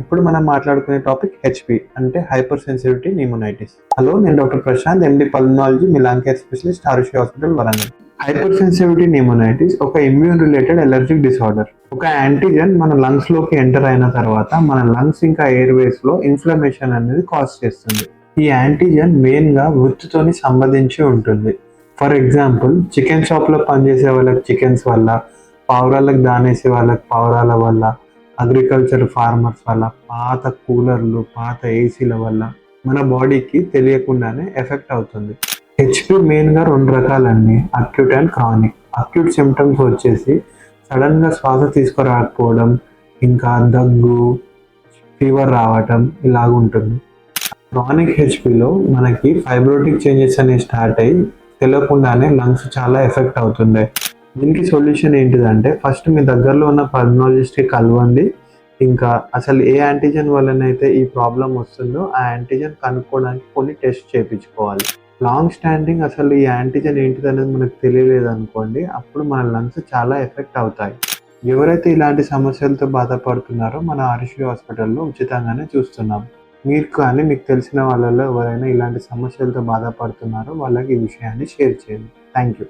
ఇప్పుడు మనం మాట్లాడుకునే టాపిక్ హెచ్పి అంటే హైపర్ సెన్సిటివిటీ న్యూమోనైటిస్. హలో, నేను డాక్టర్ ప్రశాంత్, ఎండి పల్మనాలజీ, మిలాన్ care specialist, Arushi hospital, Warangal. Hypersensitivity pneumonitis ఒక ఇమ్యూన్ రిలేటెడ్ ఎలర్జిక్ డిసార్డర్. ఒక యాంటీజెన్ మన లంగ్స్ లోకి ఎంటర్ అయిన తర్వాత మన లంగ్స్ ఇంకా ఎయిర్ వేస్ లో ఇన్ఫ్లమేషన్ అనేది కాజ్ చేస్తుంది. ఈ యాంటీజెన్ మెయిన్ గా వృత్తితోని సంబంధించి ఉంటుంది. ఫర్ ఎగ్జాంపుల్, చికెన్ షాప్ లో పనిచేసే వాళ్ళకి చికెన్స్ వల్ల, పావురాలకు దానేసే వాళ్ళకి పావురాల వల్ల, అగ్రికల్చర్ ఫార్మర్స్ వల్ల, పాత కూలర్లు, పాత ఏసీల వల్ల మన బాడీకి తెలియకుండానే ఎఫెక్ట్ అవుతుంది. హెచ్పి మెయిన్గా 2 రకాలండి, acute and chronic. Acute symptoms వచ్చేసి సడన్గా శ్వాస తీసుకురాకపోవడం, ఇంకా దగ్గు, ఫీవర్ రావటం ఇలాగుంటుంది. క్రానిక్ హెచ్పిలో మనకి ఫైబ్రోటిక్ చేంజెస్ అనేవి స్టార్ట్ అయ్యి తెలియకుండానే లంగ్స్ చాలా ఎఫెక్ట్ అవుతుంది. దీనికి సొల్యూషన్ ఏంటిదంటే, ఫస్ట్ మీ దగ్గరలో ఉన్న పల్మనాలజిస్ట్కి కలవండి. ఇంకా అసలు ఏ యాంటీజెన్ వల్లనైతే ఈ ప్రాబ్లం వస్తుందో ఆ యాంటీజెన్ కనుక్కోవడానికి కొన్ని టెస్ట్ చేయించుకోవాలి. లాంగ్ స్టాండింగ్ అసలు ఈ యాంటీజెన్ ఏంటిది అనేది మనకు తెలియలేదు అనుకోండి, అప్పుడు మన లంగ్స్ చాలా ఎఫెక్ట్ అవుతాయి. ఎవరైతే ఇలాంటి సమస్యలతో బాధపడుతున్నారో మన ఆరుషి హాస్పిటల్లో ఉచితంగానే చూస్తున్నాం. మీరు కానీ మీకు తెలిసిన వాళ్ళలో ఎవరైనా ఇలాంటి సమస్యలతో బాధపడుతున్నారో వాళ్ళకి ఈ విషయాన్ని షేర్ చేయండి. Thank you.